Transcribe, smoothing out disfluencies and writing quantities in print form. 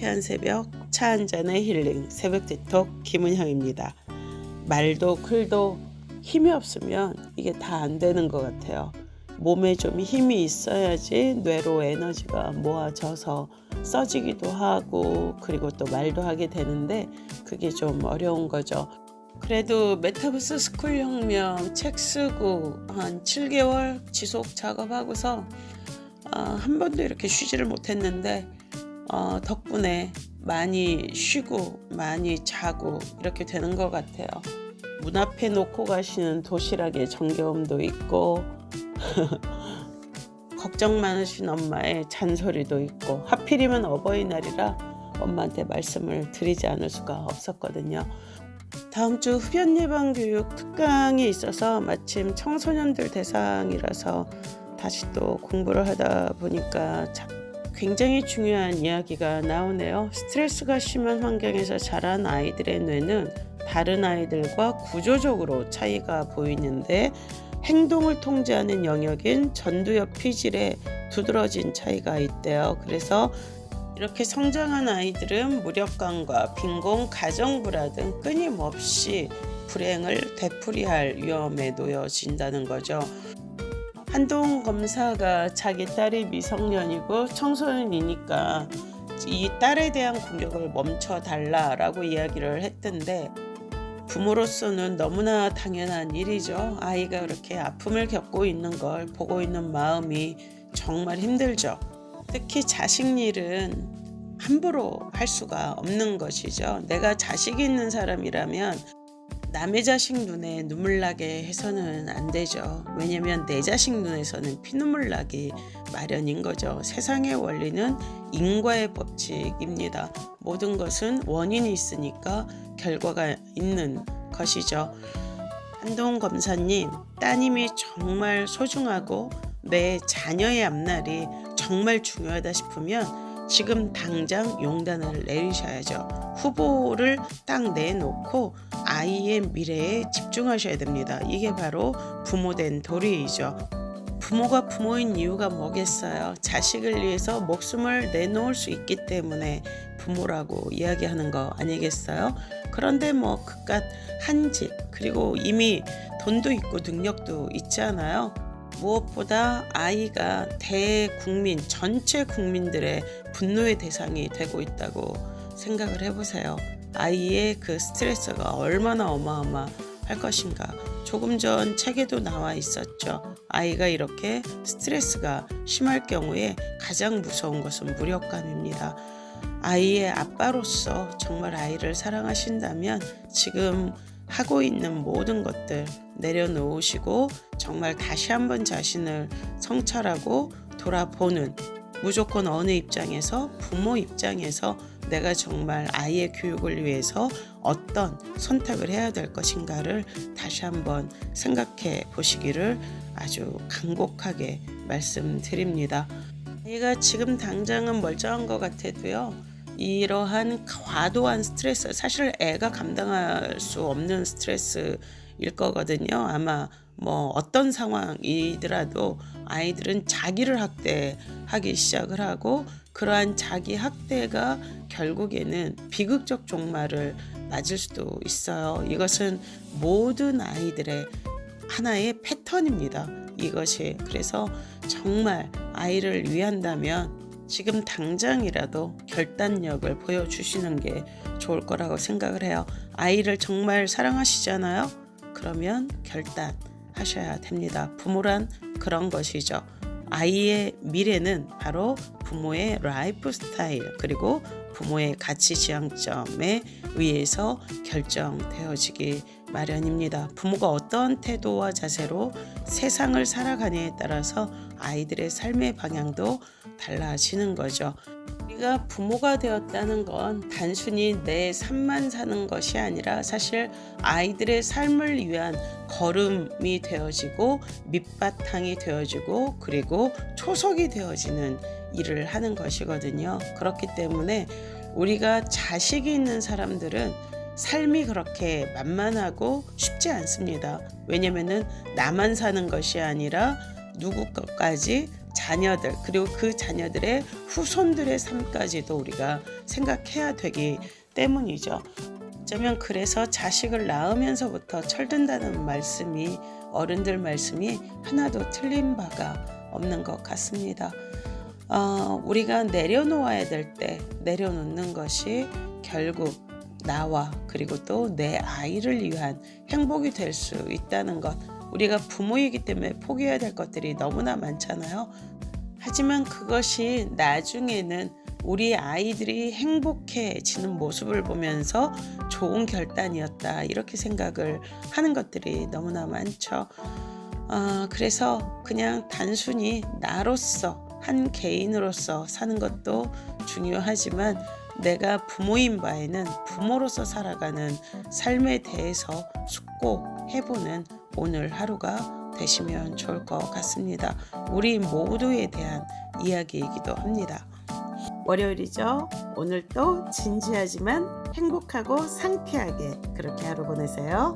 상쾌한 새벽, 차 한 잔의 힐링, 새벽 디톡 김은형입니다. 말도 글도 힘이 없으면 이게 다 안 되는 것 같아요. 몸에 좀 힘이 있어야지 뇌로 에너지가 모아져서 써지기도 하고, 그리고 또 말도 하게 되는데 그게 좀 어려운 거죠. 그래도 메타버스 스쿨 혁명 책 쓰고 한 7개월 지속 작업하고서 한 번도 이렇게 쉬지를 못했는데 덕분에 많이 쉬고 많이 자고 이렇게 되는 것 같아요. 문 앞에 놓고 가시는 도시락의 정겨움도 있고 걱정 많으신 엄마의 잔소리도 있고, 하필이면 어버이날이라 엄마한테 말씀을 드리지 않을 수가 없었거든요. 다음 주 흡연 예방 교육 특강이 있어서 마침 청소년들 대상이라서 다시 또 공부를 하다 보니까 굉장히 중요한 이야기가 나오네요. 스트레스가 심한 환경에서 자란 아이들의 뇌는 다른 아이들과 구조적으로 차이가 보이는데 행동을 통제하는 영역인 전두엽 피질에 두드러진 차이가 있대요. 그래서 이렇게 성장한 아이들은 무력감과 빈곤, 가정불화 등 끊임없이 불행을 되풀이할 위험에 놓여진다는 거죠. 한동 검사가 자기 딸이 미성년이고 청소년이니까 이 딸에 대한 공격을 멈춰달라라고 이야기를 했던데, 부모로서는 너무나 당연한 일이죠. 아이가 그렇게 아픔을 겪고 있는 걸 보고 있는 마음이 정말 힘들죠. 특히 자식 일은 함부로 할 수가 없는 것이죠. 내가 자식이 있는 사람이라면 남의 자식 눈에 눈물 나게 해서는 안 되죠. 왜냐면 내 자식 눈에서는 피눈물 나기 마련인 거죠. 세상의 원리는 인과의 법칙입니다. 모든 것은 원인이 있으니까 결과가 있는 것이죠. 한동 검사님, 따님이 정말 소중하고 내 자녀의 앞날이 정말 중요하다 싶으면 지금 당장 용단을 내리셔야죠. 후보를 딱 내놓고 아이의 미래에 집중하셔야 됩니다. 이게 바로 부모된 도리이죠. 부모가 부모인 이유가 뭐겠어요? 자식을 위해서 목숨을 내놓을 수 있기 때문에 부모라고 이야기하는 거 아니겠어요? 그런데 뭐 그깟 한 집, 그리고 이미 돈도 있고 능력도 있잖아요. 무엇보다 아이가 대국민, 전체 국민들의 분노의 대상이 되고 있다고 생각을 해보세요. 아이의 그 스트레스가 얼마나 어마어마할 것인가. 조금 전 책에도 나와 있었죠. 아이가 이렇게 스트레스가 심할 경우에 가장 무서운 것은 무력감입니다. 아이의 아빠로서 정말 아이를 사랑하신다면 지금 하고 있는 모든 것들 내려놓으시고 정말 다시 한번 자신을 성찰하고 돌아보는, 무조건 어느 입장에서, 부모 입장에서 내가 정말 아이의 교육을 위해서 어떤 선택을 해야 될 것인가를 다시 한번 생각해 보시기를 아주 간곡하게 말씀드립니다. 아이가 지금 당장은 멀쩡한 것 같아도요, 이러한 과도한 스트레스, 사실 애가 감당할 수 없는 스트레스일 거거든요. 아마 뭐 어떤 상황이더라도 아이들은 자기를 학대하기 시작을 하고, 그러한 자기 학대가 결국에는 비극적 종말을 맞을 수도 있어요. 이것은 모든 아이들의 하나의 패턴입니다. 이것이. 그래서 정말 아이를 위한다면 지금 당장이라도 결단력을 보여주시는 게 좋을 거라고 생각을 해요. 아이를 정말 사랑하시잖아요. 그러면 결단하셔야 됩니다. 부모란 그런 것이죠. 아이의 미래는 바로 부모의 라이프 스타일, 그리고 부모의 가치 지향점에 의해서 결정되어지기 마련입니다. 부모가 어떤 태도와 자세로 세상을 살아가냐에 따라서 아이들의 삶의 방향도 달라지는 거죠. 우리가 부모가 되었다는 건 단순히 내 삶만 사는 것이 아니라 사실 아이들의 삶을 위한 걸음이 되어지고 밑바탕이 되어지고 그리고 초석이 되어지는 일을 하는 것이거든요. 그렇기 때문에 우리가 자식이 있는 사람들은 삶이 그렇게 만만하고 쉽지 않습니다. 왜냐면은 나만 사는 것이 아니라 누구 것까지 자녀들 그리고 그 자녀들의 후손들의 삶까지도 우리가 생각해야 되기 때문이죠. 어쩌면 그래서 자식을 낳으면서부터 철든다는 말씀이 어른들 말씀이 하나도 틀린 바가 없는 것 같습니다. 우리가 내려놓아야 될 때 내려놓는 것이 결국 나와 그리고 또 내 아이를 위한 행복이 될 수 있다는 것. 우리가 부모이기 때문에 포기해야 될 것들이 너무나 많잖아요. 하지만 그것이 나중에는 우리 아이들이 행복해지는 모습을 보면서 좋은 결단이었다 이렇게 생각을 하는 것들이 너무나 많죠. 그래서 그냥 단순히 나로서 한 개인으로서 사는 것도 중요하지만 내가 부모인 바에는 부모로서 살아가는 삶에 대해서 숙고해보는 오늘 하루가 되시면 좋을 것 같습니다. 우리 모두에 대한 이야기이기도 합니다. 월요일이죠. 오늘도 진지하지만 행복하고 상쾌하게 그렇게 하루 보내세요.